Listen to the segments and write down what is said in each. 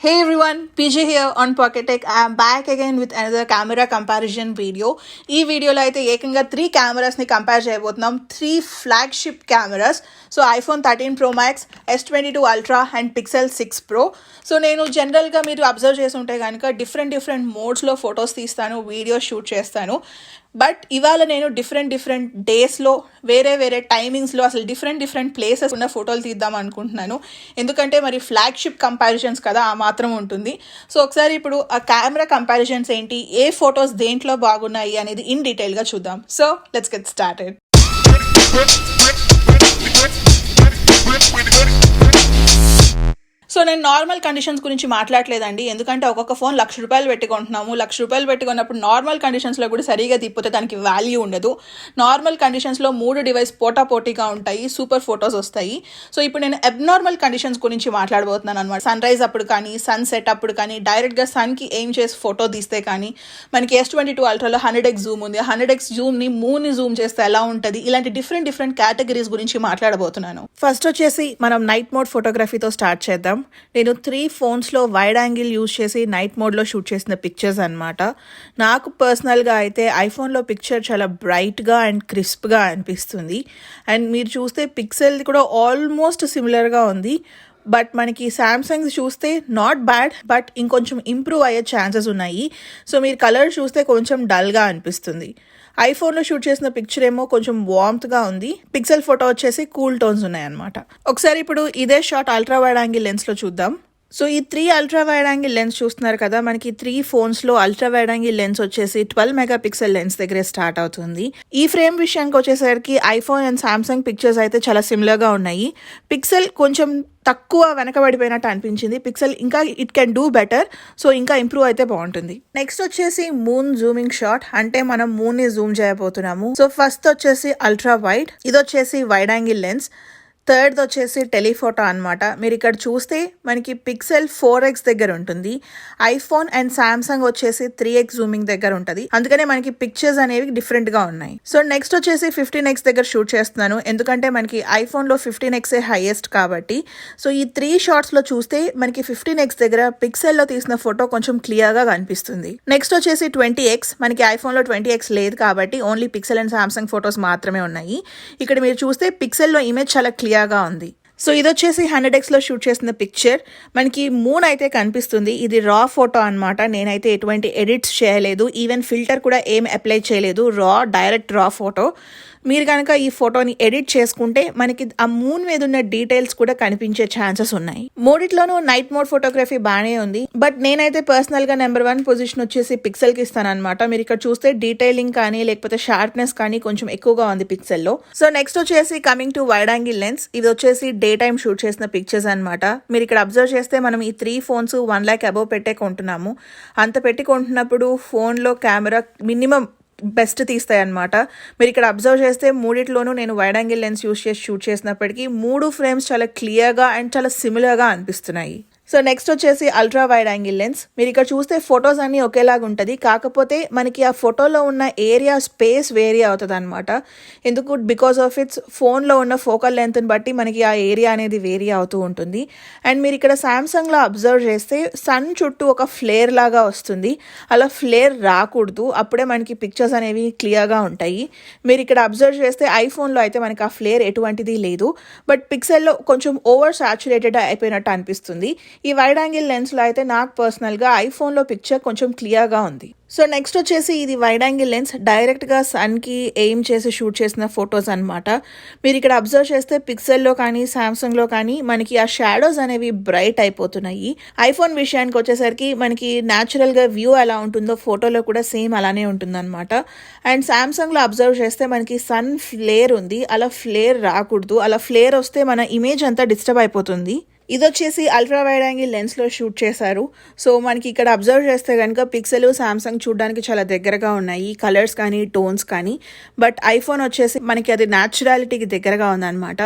Hey everyone, PJ here on Pocket Tech. I am back again with another camera comparison video. ఈ వీడియోలో అయితే ఏకంగా 3 కెమెరాస్ని compare చేయబోతున్నాం. 3 flagship cameras. So iPhone 13 Pro Max, S22 Ultra and Pixel 6 Pro. So నేను జనరల్గా మీరు observe చేసి ఉంటే కనుక డిఫరెంట్ మోడ్స్లో ఫొటోస్ తీస్తాను, వీడియోస్ షూట్ చేస్తాను. బట్ ఇవాళ నేను డిఫరెంట్ డేస్లో వేరే టైమింగ్స్లో అసలు డిఫరెంట్ ప్లేసెస్ ఉన్న ఫోటోలు తీద్దాం అనుకుంటున్నాను. ఎందుకంటే మరి ఫ్లాగ్షిప్ కంపారిజన్స్ కదా, ఆ మాత్రం ఉంటుంది. సో ఒకసారి ఇప్పుడు ఆ కెమెరా కంపారిజన్స్ ఏంటి, ఏ ఫొటోస్ దేంట్లో బాగున్నాయి అనేది ఇన్ డీటెయిల్గా చూద్దాం. So let's get started. So నేను నార్మల్ కండిషన్స్ గురించి మాట్లాడలేదండి, ఎందుకంటే ఒక్కొక్క ఫోన్ ₹1,00,000 పెట్టుకుంటున్నాము. ₹1,00,000 పెట్టుకున్నప్పుడు నార్మల్ కండిషన్స్లో కూడా సరిగా తిప్పితే దానికి వాల్యూ ఉండదు. నార్మల్ కండిషన్స్లో 3 డివైస్ పోటాపోటీగా ఉంటాయి, సూపర్ ఫొటోస్ వస్తాయి. సో ఇప్పుడు నేను అబ్నార్మల్ కండిషన్స్ గురించి మాట్లాడబోతున్నాను అనమాట. సన్ రైజ్ అప్పుడు కానీ, సన్ సెట్ అప్పుడు కానీ, డైరెక్ట్గా సన్కి ఎయిమ్ చేసి ఫోటో తీస్తే కానీ, మనకి S22 Ultraలో 100x జూమ్ ఉంది. 100x జూమ్ని మూన్ని జూమ్ చేస్తే ఎలా ఉంటుంది, ఇలాంటి డిఫరెంట్ కేటగిరీస్ గురించి మాట్లాడబోతున్నాను. ఫస్ట్ వచ్చేసి మనం నైట్ మోడ్ ఫోటోగ్రఫీతో స్టార్ట్ చేద్దాం. నేను 3 ఫోన్స్లో వైడ్ యాంగిల్ యూజ్ చేసి నైట్ మోడ్లో షూట్ చేసిన పిక్చర్స్ అనమాట. నాకు పర్సనల్గా అయితే ఐఫోన్లో పిక్చర్ చాలా బ్రైట్గా అండ్ క్రిస్ప్గా అనిపిస్తుంది. అండ్ మీరు చూస్తే పిక్సెల్ కూడా ఆల్మోస్ట్ సిమిలర్గా ఉంది. బట్ మనకి శాంసంగ్ చూస్తే నాట్ బ్యాడ్, బట్ ఇంకొంచెం ఇంప్రూవ్ అయ్యే ఛాన్సెస్ ఉన్నాయి. సో మీరు కలర్ చూస్తే కొంచెం డల్గా అనిపిస్తుంది. ఐఫోన్లో షూట్ చేసిన పిక్చర్ ఏమో కొంచెం వార్మ్త్గా ఉంది. పిక్సెల్ ఫోటో వచ్చేసి కూల్ టోన్స్ ఉన్నాయన్నమాట. ఒకసారి ఇప్పుడు ఇదే షాట్ అల్ట్రా వైడ్ యాంగిల్ లెన్స్లో చూద్దాం. సో ఈ 3 అల్ట్రా వైడ్ యాంగిల్ లెన్స్ చూస్తున్నారు కదా, మనకి 3 ఫోన్స్లో అల్ట్రా వైడ్ యాంగిల్ లెన్స్ వచ్చేసి 12 మెగాపిక్సెల్ లెన్స్ దగ్గరే స్టార్ట్ అవుతుంది. ఈ ఫ్రేమ్ విషయానికి వచ్చేసరికి ఐఫోన్ అండ్ సామ్సంగ్ పిక్చర్స్ అయితే చాలా సిమిలర్గా ఉన్నాయి. పిక్సెల్ కొంచెం తక్కువ వెనకబడిపోయినట్టు అనిపించింది. పిక్సెల్ ఇంకా it can do better, so ఇంకా ఇంప్రూవ్ అయితే బాగుంటుంది. నెక్స్ట్ వచ్చేసి మూన్ జూమింగ్ షాట్, అంటే మనం మూన్ని జూమ్ చేయబోతున్నాము. సో ఫస్ట్ వచ్చేసి అల్ట్రా వైడ్, ఇది వచ్చేసి వైడ్ యాంగిల్ లెన్స్. థర్డ్ వచ్చేసి టెలిఫోటో అనమాట. మీరు ఇక్కడ చూస్తే మనకి పిక్సెల్ 4x దగ్గర ఉంటుంది, ఐఫోన్ అండ్ సామ్సంగ్ వచ్చేసి 3x జూమింగ్ దగ్గర ఉంటుంది. అందుకనే మనకి పిక్చర్స్ అనేవి డిఫరెంట్గా ఉన్నాయి. సో నెక్స్ట్ వచ్చేసి 15x దగ్గర షూట్ చేస్తున్నాను, ఎందుకంటే మనకి ఐఫోన్లో 15x హైయెస్ట్ కాబట్టి. సో ఈ 3 షాట్స్లో చూస్తే మనకి 15x దగ్గర పిక్సెల్లో తీసిన ఫోటో కొంచెం క్లియర్గా కనిపిస్తుంది. నెక్స్ట్ వచ్చేసి 20x, మనకి ఐఫోన్లో 20x లేదు కాబట్టి only pixel and Samsung photos మాత్రమే ఉన్నాయి. ఇక్కడ మీరు చూస్తే పిక్సెల్లో ఇమేజ్ చాలా క్లియర్గా ఉంది. సో ఇది వచ్చేసి 100xలో షూట్ చేసిన పిక్చర్. మనకి మూన్ అయితే కనిపిస్తుంది. ఇది రా ఫోటో అనమాట. నేనైతే ఎటువంటి ఎడిట్స్ చేయలేదు, ఈవెన్ ఫిల్టర్ కూడా ఏం అప్లై చేయలేదు. డైరెక్ట్ రా ఫోటో. మీరు కనుక ఈ ఫోటోని ఎడిట్ చేసుకుంటే మనకి ఆ మూన్ మీద ఉన్న డీటెయిల్స్ కూడా కనిపించే ఛాన్సెస్ ఉన్నాయి. మూడిట్లోనూ నైట్ మోడ్ ఫోటోగ్రఫీ బాగానే ఉంది, బట్ నేనైతే పర్సనల్గా నెంబర్ 1 పొజిషన్ వచ్చేసి పిక్సెల్కి ఇస్తాను అనమాట. మీరు ఇక్కడ చూస్తే డీటెయిలింగ్ కానీ లేకపోతే షార్ప్నెస్ కానీ కొంచెం ఎక్కువగా ఉంది పిక్సెల్లో. సో నెక్స్ట్ వచ్చేసి coming to wide angle lens, ఇది వచ్చేసి డే టైమ్ షూట్ చేసిన పిక్చర్స్ అనమాట. మీరు ఇక్కడ అబ్జర్వ్ చేస్తే మనం ఈ 3 ఫోన్స్ 1 lakh అబోవ్ పెట్టే కొంటున్నాము. అంత పెట్టి కొంటున్నప్పుడు ఫోన్లో కెమెరా మినిమం బెస్ట్ తీస్తాయి అనమాట. మీరు ఇక్కడ అబ్జర్వ్ చేస్తే మూడిట్లోనూ నేను వైడ్ యాంగిల్ లెన్స్ యూజ్ చేసి షూట్ చేసినప్పటికీ 3 ఫ్రేమ్స్ చాలా క్లియర్గా అండ్ చాలా సిమిలర్గా అనిపిస్తున్నాయి. సో నెక్స్ట్ వచ్చేసి అల్ట్రా వైడ్ యాంగిల్ లెన్స్. మీరు ఇక్కడ చూస్తే ఫొటోస్ అన్నీ ఒకేలాగా ఉంటుంది, కాకపోతే మనకి ఆ ఫోటోలో ఉన్న ఏరియా స్పేస్ వేరీ అవుతుంది అనమాట. ఎందుకు, బికాస్ ఆఫ్ ఇట్స్ ఫోన్లో ఉన్న ఫోకల్ లెంత్ని బట్టి మనకి ఆ ఏరియా అనేది వేరీ అవుతూ ఉంటుంది. అండ్ మీరు ఇక్కడ సామ్సంగ్లో అబ్జర్వ్ చేస్తే సన్ చుట్టూ ఒక ఫ్లేర్ లాగా వస్తుంది. అలా ఫ్లేర్ రాకూడదు, అప్పుడే మనకి పిక్చర్స్ అనేవి క్లియర్గా ఉంటాయి. మీరు ఇక్కడ అబ్జర్వ్ చేస్తే ఐఫోన్లో అయితే మనకి ఆ ఫ్లేర్ ఎటువంటిది లేదు, బట్ పిక్సెల్లో కొంచెం ఓవర్ సాచురేటెడ్ అయిపోయినట్టు అనిపిస్తుంది. ఈ వైడ్ యాంగిల్ లెన్స్లో అయితే నాకు పర్సనల్గా ఐఫోన్లో పిక్చర్ కొంచెం క్లియర్గా ఉంది. సో నెక్స్ట్ వచ్చేసి ఇది వైడ్ యాంగిల్ లెన్స్, డైరెక్ట్గా సన్కి ఎయిమ్ చేసి షూట్ చేసిన ఫొటోస్ అనమాట. మీరు ఇక్కడ అబ్జర్వ్ చేస్తే పిక్సెల్లో కానీ సామ్సంగ్లో కానీ మనకి ఆ షాడోస్ అనేవి బ్రైట్ అయిపోతున్నాయి. ఐఫోన్ విషయానికి వచ్చేసరికి మనకి న్యాచురల్గా వ్యూ ఎలా ఉంటుందో ఫోటోలో కూడా సేమ్ అలానే ఉంటుందన్నమాట. అండ్ సామ్సంగ్లో అబ్జర్వ్ చేస్తే మనకి సన్ ఫ్లేర్ ఉంది, అలా ఫ్లేర్ రాకూడదు. అలా ఫ్లేర్ వస్తే మన ఇమేజ్ అంతా డిస్టర్బ్ అయిపోతుంది. ఇది వచ్చేసి అల్ట్రా వైడ్ యాంగిల్ లెన్స్లో షూట్ చేశారు. సో మనకి ఇక్కడ అబ్జర్వ్ చేస్తే కనుక పిక్సెల్ సామ్సంగ్ చూడడానికి చాలా దగ్గరగా ఉన్నాయి, కలర్స్ కానీ టోన్స్ కానీ. బట్ ఐఫోన్ వచ్చేసి మనకి అది న్యాచురాలిటీకి దగ్గరగా ఉందన్నమాట.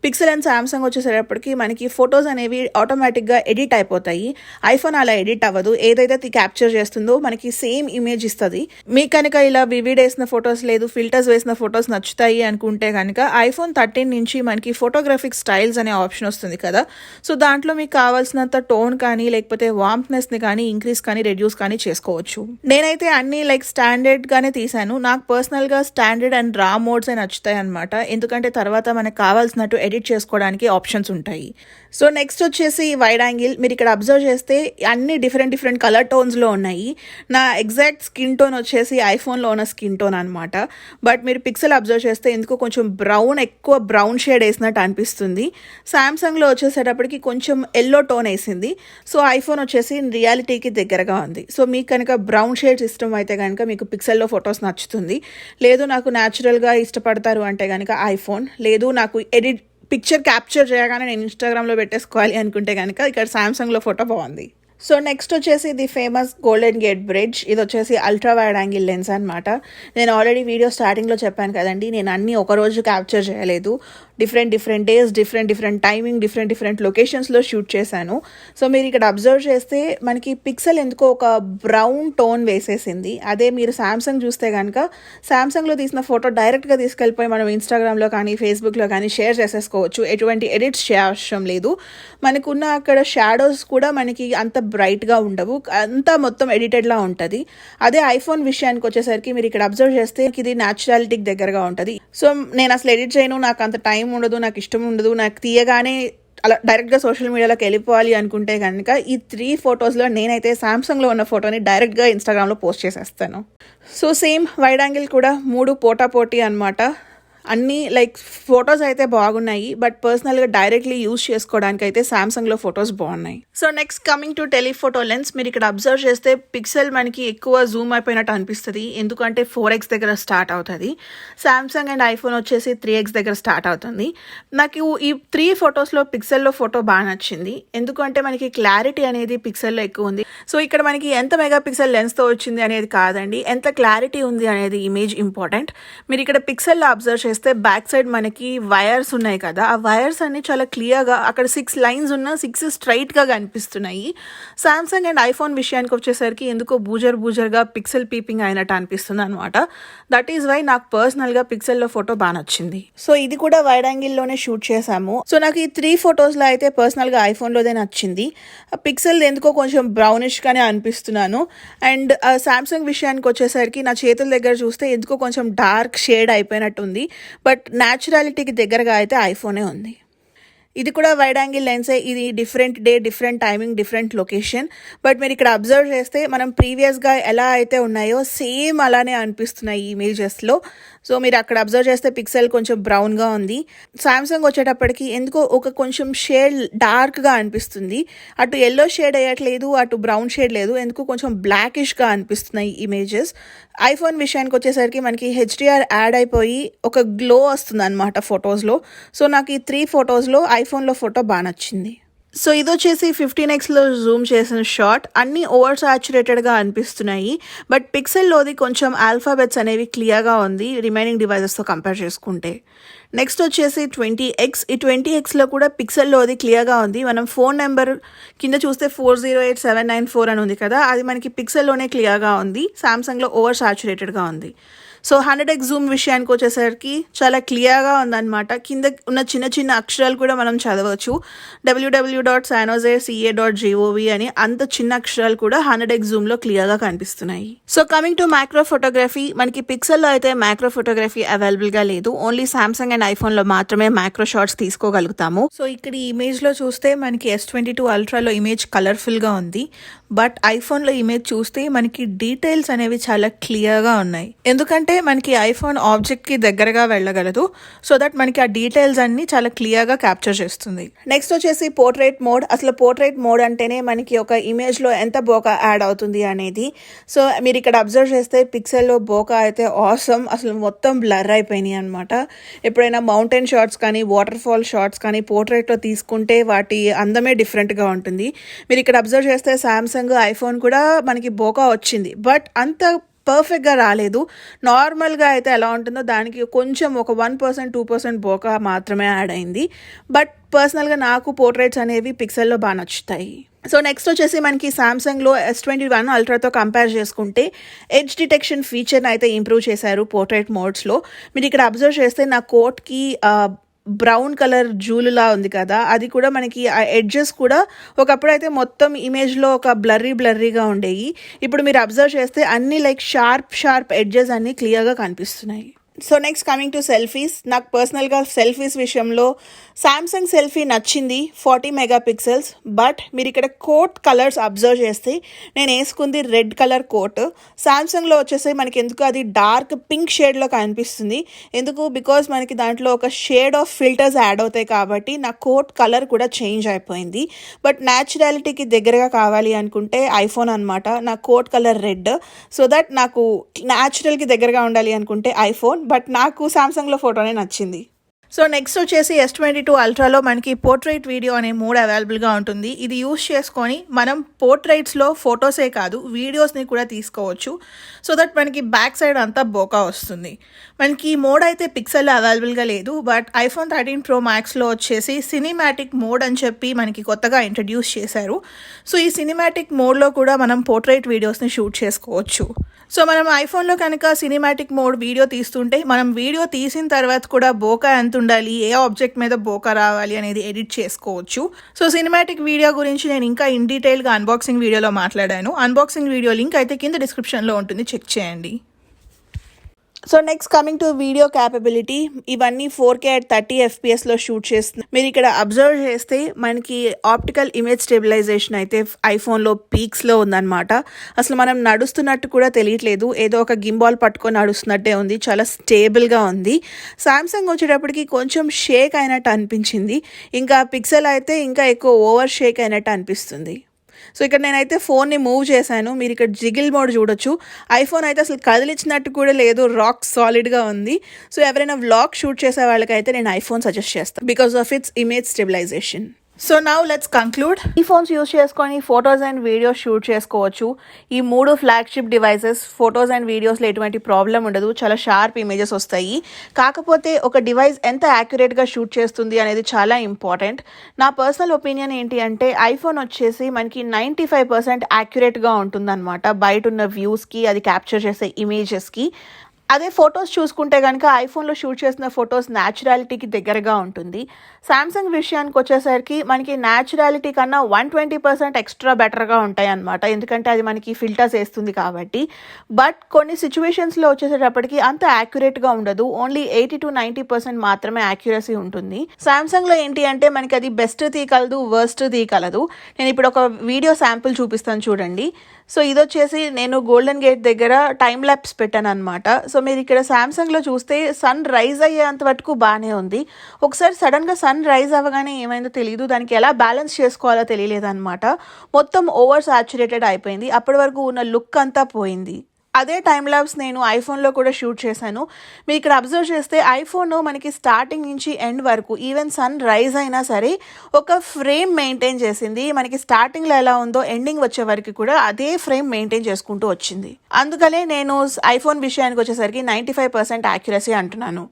పిక్సెల్ అండ్ సామ్సంగ్ వచ్చేసేటప్పటికి మనకి ఫొటోస్ అనేవి ఆటోమేటిక్గా ఎడిట్ అయిపోతాయి. ఐఫోన్ అలా ఎడిట్ అవ్వదు, ఏదైతే క్యాప్చర్ చేస్తుందో మనకి సేమ్ ఇమేజ్ ఇస్తుంది. మీకు కనుక ఇలా వివిడ్ వేసిన ఫొటోస్ లేదు, ఫిల్టర్స్ వేసిన ఫొటోస్ నచ్చుతాయి అనుకుంటే కనుక ఐఫోన్ 13 నుంచి మనకి ఫోటోగ్రాఫిక్ స్టైల్స్ అనే ఆప్షన్ వస్తుంది కదా. సో దాంట్లో మీకు కావాల్సినంత టోన్ కానీ లేకపోతే వార్మ్నెస్ని కానీ ఇంక్రీజ్ కానీ రెడ్యూస్ కానీ చేసుకోవచ్చు. నేనైతే అన్ని లైక్ స్టాండర్డ్గానే తీసాను. నాకు పర్సనల్గా స్టాండర్డ్ అండ్ రా మోడ్స్ అని నచ్చుతాయి అనమాట. ఎందుకంటే తర్వాత మనకు కావాల్సినట్టు ఎడిట్ చేసుకోవడానికి ఆప్షన్స్ ఉంటాయి. సో నెక్స్ట్ వచ్చేసి వైడ్ యాంగిల్. మీరు ఇక్కడ అబ్జర్వ్ చేస్తే అన్ని డిఫరెంట్ కలర్ టోన్స్లో ఉన్నాయి. నా ఎగ్జాక్ట్ స్కిన్ టోన్ వచ్చేసి ఐఫోన్లో ఉన్న స్కిన్ టోన్ అనమాట. బట్ మీరు పిక్సెల్ అబ్జర్వ్ చేస్తే ఎందుకో కొంచెం ఎక్కువ బ్రౌన్ షేడ్ వేసినట్టు అనిపిస్తుంది. సామ్సంగ్లో వచ్చేసేటప్పటికి కొంచెం ఎల్లో టోన్ వేసింది. సో ఐఫోన్ వచ్చేసి రియాలిటీకి దగ్గరగా ఉంది. సో మీకు కనుక బ్రౌన్ షేడ్స్ ఇష్టం అయితే కనుక మీకు పిక్సెల్లో ఫొటోస్ నచ్చుతుంది. లేదు నాకు న్యాచురల్గా ఇష్టపడతారు అంటే కనుక ఐఫోన్, లేదు నాకు పిక్చర్ క్యాప్చర్ చేయగానే నేను ఇన్స్టాగ్రామ్లో పెట్టేసుకోవాలి అనుకుంటే కనుక ఇక్కడ సామ్సంగ్లో ఫోటో బాగుంది. సో నెక్స్ట్ వచ్చేసి the famous golden gate bridge. ఇది వచ్చేసి అల్ట్రా వైడ్ యాంగిల్ లెన్స్ అనమాట. నేను ఆల్రెడీ వీడియో స్టార్టింగ్లో చెప్పాను కదండి, నేను అన్నీ ఒకరోజు క్యాప్చర్ చేయలేదు. Different days, different timing, different లొకేషన్స్లో షూట్ చేశాను. సో మీరు ఇక్కడ అబ్జర్వ్ చేస్తే మనకి పిక్సెల్ ఎందుకో ఒక బ్రౌన్ టోన్ వేసేసింది. అదే మీరు సామ్సంగ్ చూస్తే కనుక సామ్సంగ్లో తీసిన ఫోటో డైరెక్ట్గా తీసుకెళ్ళిపోయి మనం ఇన్స్టాగ్రామ్లో కానీ ఫేస్బుక్లో కానీ షేర్ చేసేసుకోవచ్చు. ఎటువంటి ఎడిట్స్ చేయవసరం లేదు. మనకున్న అక్కడ షాడోస్ కూడా మనకి అంత బ్రైట్గా ఉండవు, అంతా మొత్తం ఎడిటెడ్లా ఉంటుంది. అదే ఐఫోన్ విషయానికి వచ్చేసరికి మీరు ఇక్కడ అబ్జర్వ్ చేస్తే ఇది న్యాచురాలిటీకి దగ్గరగా ఉంటుంది. సో నేను అసలు ఎడిట్ చేయను, నాకు అంత టైం ఉండదు, నాకు ఇష్టం ఉండదు, నాకు తీయగానే అలా డైరెక్ట్గా సోషల్ మీడియాలోకి వెళ్ళిపోవాలి అనుకుంటే కనుక ఈ 3 ఫొటోస్లో నేనైతే సామ్సంగ్లో ఉన్న ఫోటోని డైరెక్ట్గా ఇన్స్టాగ్రామ్లో పోస్ట్ చేసేస్తాను. సో సేమ్ వైడ్ యాంగిల్ కూడా 3 పోటాపోటీ అనమాట. అన్నీ లైక్ ఫొటోస్ అయితే బాగున్నాయి, బట్ పర్సనల్గా డైరెక్ట్లీ యూజ్ చేసుకోవడానికి అయితే సామ్సంగ్లో ఫొటోస్ బాగున్నాయి. So next coming to telephoto lens. మీరు ఇక్కడ అబ్జర్వ్ చేస్తే పిక్సెల్ మనకి ఎక్కువ జూమ్ అయిపోయినట్టు అనిపిస్తుంది, ఎందుకంటే 4x దగ్గర స్టార్ట్ అవుతుంది. సామ్సంగ్ అండ్ ఐఫోన్ వచ్చేసి 3x దగ్గర స్టార్ట్ అవుతుంది. నాకు ఈ 3 ఫొటోస్లో పిక్సెల్లో ఫోటో బాగా నచ్చింది, ఎందుకంటే మనకి క్లారిటీ అనేది పిక్సెల్లో ఎక్కువ ఉంది. సో ఇక్కడ మనకి ఎంత మెగా పిక్సెల్ లెన్స్తో వచ్చింది అనేది కాదండి, ఎంత క్లారిటీ ఉంది అనేది ఇమేజ్ ఇంపార్టెంట్. మీరు ఇక్కడ పిక్సెల్లో అబ్జర్వ్ చేస్తే బ్యాక్ సైడ్ మనకి వైర్స్ ఉన్నాయి కదా, ఆ వైర్స్ అన్ని చాలా క్లియర్గా అక్కడ 6 లైన్స్ ఉన్న 6 స్ట్రైట్గా కనిపిస్తున్నాయి. సామ్సంగ్ అండ్ ఐఫోన్ విషయానికి వచ్చేసరికి ఎందుకో బూజర్గా పిక్సెల్ పీపింగ్ అయినట్టు అనిపిస్తుంది అనమాట. దట్ ఈస్ వై నాకు పర్సనల్గా పిక్సెల్లో ఫోటో బాగా నచ్చింది. సో ఇది కూడా వైడ్ యాంగిల్లోనే షూట్ చేశాము. సో నాకు ఈ 3 ఫొటోస్లో అయితే పర్సనల్గా ఐఫోన్లోదే నచ్చింది. పిక్సెల్ ఎందుకో కొంచెం బ్రౌనిష్గానే అనిపిస్తున్నాను. అండ్ సామ్సంగ్ విషయానికి వచ్చేసరికి నా చేతుల దగ్గర చూస్తే ఎందుకో కొంచెం డార్క్ షేడ్ అయిపోయినట్టుంది, బట్ న్యాచురాలిటీకి దగ్గరగా అయితే ఐఫోనే ఉంది. ఇది కూడా వైడ్ యాంగిల్ లెన్సే. ఇది different day, different timing, different location. But మీరు ఇక్కడ అబ్జర్వ్ చేస్తే మనం ప్రీవియస్గా ఎలా అయితే ఉన్నాయో సేమ్ అలానే అనిపిస్తున్నాయి ఈ ఇమేజెస్లో. సో మీరు అక్కడ అబ్జర్వ్ చేస్తే పిక్సెల్ కొంచెం బ్రౌన్గా ఉంది. సామ్సంగ్ వచ్చేటప్పటికి ఎందుకో ఒక కొంచెం షేడ్ డార్క్గా అనిపిస్తుంది. అటు ఎల్లో షేడ్ అయ్యట్లేదు, అటు బ్రౌన్ షేడ్ లేదు, ఎందుకో కొంచెం బ్లాకిష్గా అనిపిస్తున్నాయి ఇమేజెస్. ఐఫోన్ విషయానికి వచ్చేసరికి మనకి హెచ్డిఆర్ యాడ్ అయిపోయి ఒక గ్లో వస్తుంది అనమాట ఫొటోస్లో. సో నాకు ఈ 3 ఫొటోస్లో ఐఫోన్లో ఫోటో బాగా నచ్చింది. సో ఇది వచ్చేసి 15xలో జూమ్ చేసిన షాట్. అన్నీ ఓవర్ సాచురేటెడ్గా అనిపిస్తున్నాయి, బట్ పిక్సెల్లోది కొంచెం ఆల్ఫాబెట్స్ అనేవి క్లియర్గా ఉంది రిమైనింగ్ డివైజెస్తో కంపేర్ చేసుకుంటే. నెక్స్ట్ వచ్చేసి 20x. ఈ 20xలో కూడా పిక్సెల్లోది క్లియర్గా ఉంది. మనం ఫోన్ నెంబర్ కింద చూస్తే 408794 అని ఉంది కదా, అది మనకి పిక్సెల్లోనే క్లియర్గా ఉంది. సామ్సంగ్లో ఓవర్ సాచురేటెడ్గా ఉంది. సో 100x జూమ్ విషయానికి వచ్చేసరికి చాలా క్లియర్గా ఉందన్నమాట. కింద ఉన్న చిన్న అక్షరాలు కూడా మనం చదవచ్చు. www.sanoseca.gov అని అంత చిన్న అక్షరాలు కూడా 100x జూమ్లో క్లియర్గా కనిపిస్తున్నాయి. So coming to macro photography, మనకి పిక్సెల్లో అయితే మ్యాక్రో ఫోటోగ్రఫీ అవైలబుల్గా లేదు. ఓన్లీ సామ్సంగ్ అండ్ ఐఫోన్లో మాత్రమే మ్యాక్రో షాట్స్ తీసుకోగలుగుతాము. సో ఇక్కడ ఈ ఇమేజ్లో చూస్తే మనకి S22 అల్ట్రాలో ఇమేజ్ కలర్ఫుల్గా ఉంది, బట్ ఐఫోన్లో ఇమేజ్ చూస్తే మనకి డీటెయిల్స్ అనేవి చాలా క్లియర్గా ఉన్నాయి. ఎందుకంటే మనకి ఐఫోన్ ఆబ్జెక్ట్కి దగ్గరగా వెళ్ళగలదు, సో దట్ మనకి ఆ డీటెయిల్స్ అన్ని చాలా క్లియర్గా క్యాప్చర్ చేస్తుంది. నెక్స్ట్ వచ్చేసి పోర్ట్రేట్ మోడ్. అసలు పోర్ట్రేట్ మోడ్ అంటేనే మనకి ఒక ఇమేజ్లో ఎంత బోకా యాడ్ అవుతుంది అనేది. సో మీరు ఇక్కడ అబ్జర్వ్ చేస్తే పిక్సెల్లో బోకా అయితే ఆసమ్, అసలు మొత్తం బ్లర్ అయిపోయినాయి అనమాట. ఎప్పుడైనా మౌంటైన్ షాట్స్ కానీ వాటర్ ఫాల్ షాట్స్ కానీ పోర్ట్రేట్లో తీసుకుంటే వాటి అందమే డిఫరెంట్గా ఉంటుంది. మీరు ఇక్కడ అబ్జర్వ్ చేస్తే సామ్సంగ్ ఐఫోన్ కూడా మనకి బోకా వచ్చింది, బట్ అంత పర్ఫెక్ట్గా రాలేదు. నార్మల్గా అయితే ఎలా ఉంటుందో దానికి కొంచెం ఒక 1% 2% బోకా మాత్రమే యాడ్ అయింది. బట్ పర్సనల్గా నాకు పోర్ట్రేట్స్ అనేవి పిక్సెల్లో బాగా నచ్చుతాయి. సో నెక్స్ట్ వచ్చేసి మనకి సామ్సంగ్లో S21 అల్ట్రాతో కంపేర్ చేసుకుంటే ఎడ్జ్ డిటెక్షన్ ఫీచర్ని అయితే ఇంప్రూవ్ చేశారు పోర్ట్రేట్ మోడ్స్లో. మీరు ఇక్కడ అబ్జర్వ్ చేస్తే నా కోట్కి బ్రౌన్ కలర్ జూలులా ఉంది కదా, అది కూడా మనకి ఆ ఎడ్జెస్ కూడా ఒకప్పుడైతే మొత్తం ఇమేజ్లో ఒక బ్లర్రీగా ఉండేవి. ఇప్పుడు మీరు అబ్జర్వ్ చేస్తే అన్ని లైక్ షార్ప్ ఎడ్జెస్ అన్నీ క్లియర్గా కనిపిస్తున్నాయి. So next coming to selfies. నాకు పర్సనల్గా సెల్ఫీస్ విషయంలో సామ్సంగ్ సెల్ఫీ నచ్చింది, 40 మెగాపిక్సెల్స్. బట్ మీరు ఇక్కడ కోట్ కలర్స్ అబ్జర్వ్ చేస్తే నేను వేసుకుంది రెడ్ కలర్ కోట్. సామ్సంగ్లో వచ్చేసి మనకి ఎందుకు అది డార్క్ పింక్ షేడ్లో కనిపిస్తుంది. ఎందుకు? బికాజ్ మనకి దాంట్లో ఒక షేడ్ ఆఫ్ ఫిల్టర్స్ యాడ్ అవుతాయి కాబట్టి నా కోట్ కలర్ కూడా చేంజ్ అయిపోయింది. బట్ న్యాచురాలిటీకి దగ్గరగా కావాలి అనుకుంటే ఐఫోన్ అనమాట. నా coat colour red, so that నాకు న్యాచురల్కి దగ్గరగా ఉండాలి అనుకుంటే ఐఫోన్. బట్ నాకు సామ్సంగ్లో ఫోటోనే నచ్చింది. సో నెక్స్ట్ వచ్చేసి S22 అల్ట్రాలో మనకి పోర్ట్రైట్ వీడియో అనే మోడ్ అవైలబుల్గా ఉంటుంది. ఇది యూస్ చేసుకొని మనం పోర్ట్రైట్స్లో ఫొటోసే కాదు వీడియోస్ని కూడా తీసుకోవచ్చు. సో దట్ మనకి బ్యాక్ సైడ్ అంతా బోకా వస్తుంది. మనకి ఈ మోడ్ అయితే పిక్సెల్లో అవైలబుల్గా లేదు. బట్ iPhone 13 Pro Maxలో వచ్చేసి సినిమాటిక్ మోడ్ అని చెప్పి మనకి కొత్తగా ఇంట్రడ్యూస్ చేశారు. సో ఈ సినిమాటిక్ మోడ్లో కూడా మనం పోర్ట్రైట్ వీడియోస్ని షూట్ చేసుకోవచ్చు. సో మనం ఐఫోన్లో కనుక సినిమాటిక్ మోడ్ వీడియో తీస్తుంటే మనం వీడియో తీసిన తర్వాత కూడా బోకా ఎంత ఉండాలి, ఏ ఆబ్జెక్ట్ మీద బోకా రావాలి అనేది ఎడిట్ చేసుకోవచ్చు. సో సినిమాటిక్ వీడియో గురించి నేను ఇంకా ఇన్ డీటెయిల్గా అన్బాక్సింగ్ వీడియోలో మాట్లాడాను. అన్బాక్సింగ్ వీడియో లింక్ అయితే కింద డిస్క్రిప్షన్లో ఉంటుంది, చెక్ చేయండి. So next coming to video capability. ఇవన్నీ 4K at 30 FPSలో షూట్ చేస్తుంది. మీరు ఇక్కడ అబ్జర్వ్ చేస్తే మనకి ఆప్టికల్ ఇమేజ్ స్టెబిలైజేషన్ అయితే ఐఫోన్లో పీక్స్లో ఉందన్నమాట. అసలు మనం నడుస్తున్నట్టు కూడా తెలియట్లేదు, ఏదో ఒక గింబాల్ పట్టుకొని నడుస్తున్నట్టే ఉంది, చాలా స్టేబుల్గా ఉంది. సామ్సంగ్ వచ్చేటప్పటికి కొంచెం షేక్ అయినట్టు అనిపించింది, ఇంకా పిక్సెల్ అయితే ఇంకా ఎక్కువ ఓవర్ షేక్ అయినట్టు అనిపిస్తుంది. సో ఇక్కడ నేనైతే ఫోన్ని మూవ్ చేశాను, మీరు ఇక్కడ జిగిల్ మోడ్ చూడొచ్చు. ఐఫోన్ అయితే అసలు కదిలించినట్టు కూడా లేదు, రాక్ సాలిడ్గా ఉంది. సో ఎవరైనా వ్లాగ్ షూట్ చేసే వాళ్ళకైతే నేను ఐఫోన్ సజెస్ట్ చేస్తాను because of its image stabilisation. So now let's conclude. ఈ ఫోన్స్ యూస్ చేసుకొని ఫొటోస్ అండ్ వీడియోస్ షూట్ చేసుకోవచ్చు. ఈ 3 ఫ్లాగ్షిప్ డివైసెస్ ఫొటోస్ అండ్ వీడియోస్లో ఎటువంటి ప్రాబ్లం ఉండదు, చాలా షార్ప్ ఇమేజెస్ వస్తాయి. కాకపోతే ఒక డివైస్ ఎంత యాక్యురేట్గా షూట్ చేస్తుంది అనేది చాలా ఇంపార్టెంట్. నా పర్సనల్ ఒపీనియన్ ఏంటి అంటే ఐఫోన్ వచ్చేసి మనకి 95% యాక్యురేట్గా ఉంటుందన్నమాట బయట ఉన్న వ్యూస్కి, అది క్యాప్చర్ చేసే ఇమేజెస్కి. అదే ఫొటోస్ చూసుకుంటే కనుక ఐఫోన్లో షూట్ చేసిన ఫొటోస్ న్యాచురాలిటీకి దగ్గరగా ఉంటుంది. సామ్సంగ్ విషయానికి వచ్చేసరికి మనకి న్యాచురాలిటీ కన్నా 120% ఎక్స్ట్రా బెటర్గా ఉంటాయి అన్నమాట, ఎందుకంటే అది మనకి ఫిల్టర్స్ వేస్తుంది కాబట్టి. బట్ కొన్ని సిచ్యువేషన్స్లో వచ్చేసేటప్పటికి అంత యాక్యురేట్గా ఉండదు, ఓన్లీ 80 to 90% మాత్రమే యాక్యురసీ ఉంటుంది. సామ్సంగ్లో ఏంటి అంటే మనకి అది బెస్ట్ తీయగలదు, వర్స్ట్ తీయగలదు. నేను ఇప్పుడు ఒక వీడియో శాంపుల్ చూపిస్తాను చూడండి. సో ఇది వచ్చేసి నేను గోల్డెన్ గేట్ దగ్గర టైం ల్యాప్స్ పెట్టాను అనమాట. సో మీరు ఇక్కడ సామ్సంగ్లో చూస్తే సన్ రైజ్ అయ్యేంత వరకు బాగానే ఉంది. ఒకసారి సడన్గా సన్ రైజ్ అవ్వగానే ఏమైందో తెలియదు, దానికి ఎలా బ్యాలెన్స్ చేసుకోవాలో తెలియలేదన్నమాట. మొత్తం ఓవర్ సాచురేటెడ్ అయిపోయింది, అప్పటి వరకు ఉన్న లుక్ అంతా పోయింది. అదే టైం ల్యాబ్స్ నేను ఐఫోన్లో కూడా షూట్ చేశాను. మీరు ఇక్కడ అబ్జర్వ్ చేస్తే ఐఫోన్ మనకి స్టార్టింగ్ నుంచి ఎండ్ వరకు ఈవెన్ సన్ రైజ్ అయినా సరే ఒక ఫ్రేమ్ మెయింటైన్ చేసింది. మనకి స్టార్టింగ్లో ఎలా ఉందో ఎండింగ్ వచ్చే వరకు కూడా అదే ఫ్రేమ్ మెయింటైన్ చేసుకుంటూ వచ్చింది. అందుకనే నేను ఐఫోన్ విషయానికి వచ్చేసరికి 95% యాక్యురసీ అంటున్నాను.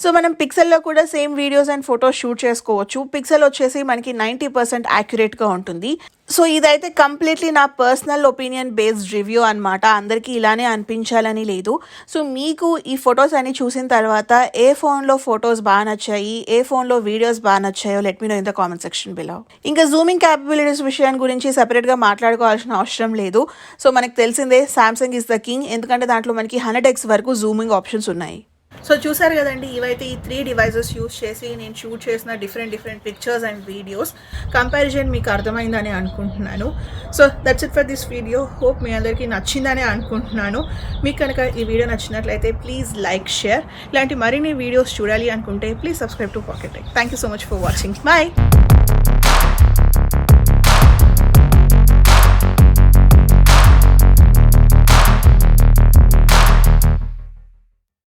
సో మనం పిక్సెల్లో కూడా same videos and photos shoot చేసుకోవచ్చు. పిక్సెల్ వచ్చేసి మనకి 90% యాక్యురేట్గా ఉంటుంది. సో ఇదైతే కంప్లీట్లీ నా పర్సనల్ ఒపీనియన్ బేస్డ్ రివ్యూ అనమాట, అందరికీ ఇలానే అనిపించాలని లేదు. సో మీకు ఈ ఫొటోస్ అన్ని చూసిన తర్వాత ఏ ఫోన్లో ఫొటోస్ బాగా నచ్చాయి, ఏ ఫోన్లో వీడియోస్ బాగా నచ్చాయో let me know in the comment section below. ఇంకా జూమింగ్ క్యాపబిలిటీస్ విషయాన్ని గురించి సెపరేట్గా మాట్లాడుకోవాల్సిన అవసరం లేదు. సో మనకు తెలిసిందే సామ్సంగ్ ఈజ్ ద కింగ్, ఎందుకంటే దాంట్లో మనకి 100x వరకు జూమింగ్ ఆప్షన్స్ ఉన్నాయి. సో చూసారు కదండి, ఇవైతే ఈ 3 డివైజెస్ యూస్ చేసి నేను షూట్ చేసిన different pictures and videos comparison మీకు అర్థమైందని అనుకుంటున్నాను. So that's it for this video. Hope మీ అందరికీ నచ్చిందని అనుకుంటున్నాను. మీకు కనుక ఈ వీడియో నచ్చినట్లయితే ప్లీజ్ లైక్, షేర్. ఇలాంటి మరిన్ని వీడియోస్ చూడాలి అనుకుంటే please subscribe to Pocket Tech. Thank you so much for watching. Bye.